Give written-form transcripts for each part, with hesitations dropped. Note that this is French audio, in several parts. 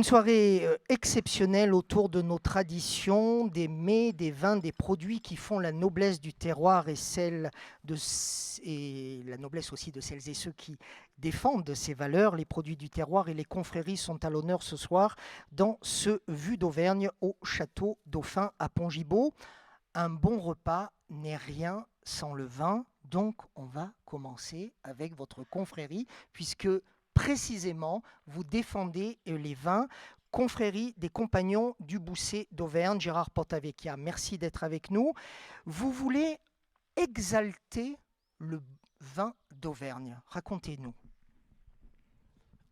Une soirée exceptionnelle autour de nos traditions, des mets, des vins, des produits qui font la noblesse du terroir et la noblesse aussi de celles et ceux qui défendent ces valeurs. Les produits du terroir et les confréries sont à l'honneur ce soir dans ce Vue d'Auvergne au Château Dauphin à Pongibaux. Un bon repas n'est rien sans le vin, donc on va commencer avec votre confrérie puisque précisément, vous défendez les vins, confrérie des Compagnons du Bousset d'Auvergne, Gérard Portavecchia. Merci d'être avec nous. Vous voulez exalter le vin d'Auvergne. Racontez-nous.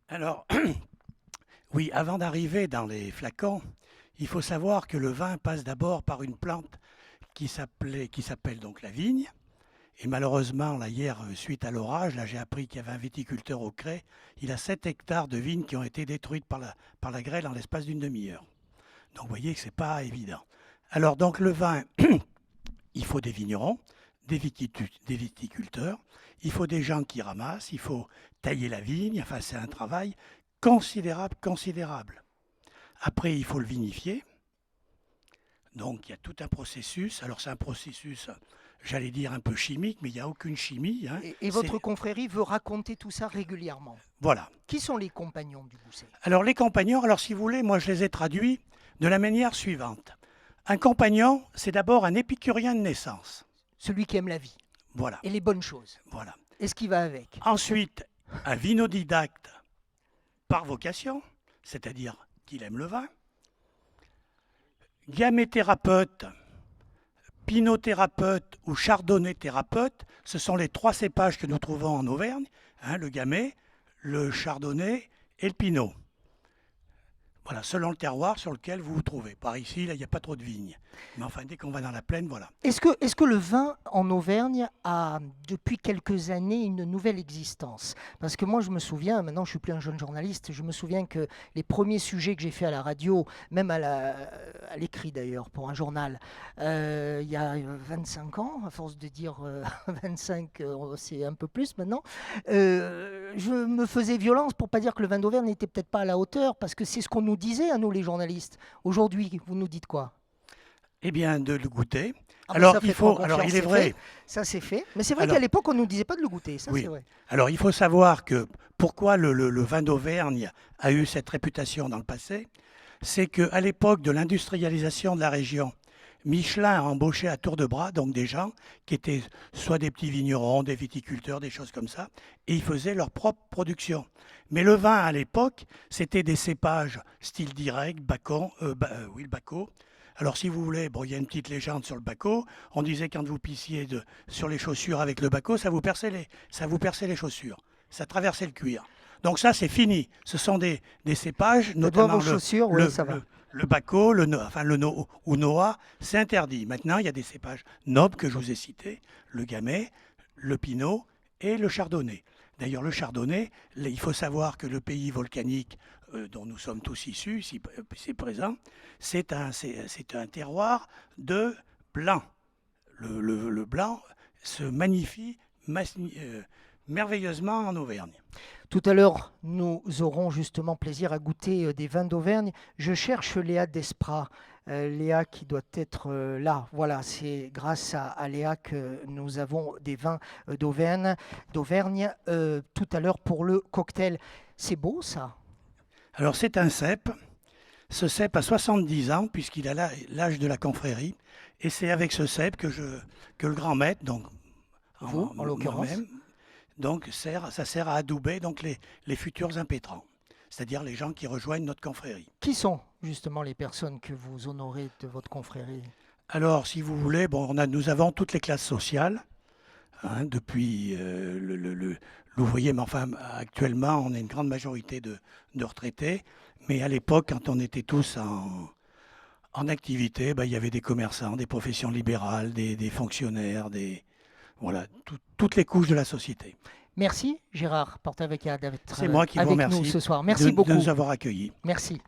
Alors, oui, avant d'arriver dans les flacons, il faut savoir que le vin passe d'abord par une plante qui s'appelle donc la vigne. Et malheureusement, là, hier, suite à l'orage, là, j'ai appris qu'il y avait un viticulteur au Cré. Il a 7 hectares de vignes qui ont été détruites par la grêle en l'espace d'une demi-heure. Donc, vous voyez que ce n'est pas évident. Alors, donc, le vin, il faut des vignerons, des viticulteurs, il faut des gens qui ramassent, il faut tailler la vigne. Enfin, c'est un travail considérable. Après, il faut le vinifier. Donc, il y a tout un processus. Alors, c'est un processus, j'allais dire, un peu chimique, mais il n'y a aucune chimie. Hein. Et votre confrérie veut raconter tout ça régulièrement. Voilà. Qui sont les compagnons du Bousset? Alors, les compagnons, si vous voulez, moi, je les ai traduits de la manière suivante. Un compagnon, c'est d'abord un épicurien de naissance. Celui qui aime la vie. Voilà. Et les bonnes choses. Voilà. Et ce qui va avec. Ensuite, un vinodidacte par vocation, c'est-à-dire qu'il aime le vin. Gaméthérapeute, pinot-thérapeute ou chardonnay-thérapeute, ce sont les 3 cépages que nous trouvons en Auvergne, hein, le gamay, le chardonnay et le pinot. Voilà, selon le terroir sur lequel vous vous trouvez. Par ici, là, il n'y a pas trop de vignes. Mais enfin, dès qu'on va dans la plaine, voilà. Est-ce que le vin en Auvergne a, depuis quelques années, une nouvelle existence? Parce que moi, je me souviens, maintenant je suis plus un jeune journaliste, je me souviens que les premiers sujets que j'ai fait à la radio, même à l'écrit d'ailleurs, pour un journal, il y a 25 ans, à force de dire 25, c'est un peu plus maintenant, je me faisais violence pour pas dire que le vin d'Auvergne n'était peut-être pas à la hauteur, parce que c'est ce qu'on nous disait à nous les journalistes. Aujourd'hui, vous nous dites quoi? Eh bien, de le goûter. Alors, il est vrai. Ça, c'est fait. Mais c'est vrai qu'à l'époque, on ne nous disait pas de le goûter. Ça, oui. C'est vrai. Alors, il faut savoir que pourquoi le vin d'Auvergne a eu cette réputation dans le passé, c'est qu'à l'époque de l'industrialisation de la région, Michelin a embauché à tour de bras donc des gens qui étaient soit des petits vignerons, des viticulteurs, des choses comme ça, et ils faisaient leur propre production. Mais le vin à l'époque, c'était des cépages style direct, le Bacot. Alors si vous voulez, bon, il y a une petite légende sur le Bacot. On disait quand vous pissiez sur les chaussures avec le Bacot, ça vous perçait les chaussures, ça traversait le cuir. Donc ça, c'est fini. Ce sont des cépages, notamment le Bacot, le Noah, c'est interdit. Maintenant, il y a des cépages nobles que je vous ai cités, le gamay, le pinot et le chardonnay. D'ailleurs, le chardonnay, il faut savoir que le pays volcanique dont nous sommes tous issus, ici présents, c'est un terroir de blanc. Le blanc se magnifie merveilleusement en Auvergne. Tout à l'heure, nous aurons justement plaisir à goûter des vins d'Auvergne. Je cherche Léa Desprats. Léa qui doit être là. Voilà, c'est grâce à Léa que nous avons des vins d'Auvergne. Tout à l'heure pour le cocktail. C'est beau ça? Alors c'est un cep. Ce cep a 70 ans puisqu'il a l'âge de la confrérie. Et c'est avec ce cep que le grand maître, donc vous en l'occurrence, donc ça sert à adouber donc les futurs impétrants, c'est-à-dire les gens qui rejoignent notre confrérie. Qui sont justement les personnes que vous honorez de votre confrérie? Alors, si vous voulez, bon, nous avons toutes les classes sociales, hein, depuis l'ouvrier, mais enfin, actuellement, on a une grande majorité de retraités, mais à l'époque, quand on était tous en activité, il y avait des commerçants, des professions libérales, des fonctionnaires, voilà, toutes les couches de la société. Merci Gérard Portavecchia d'être avec nous ce soir. Merci beaucoup de nous avoir accueillis. Merci.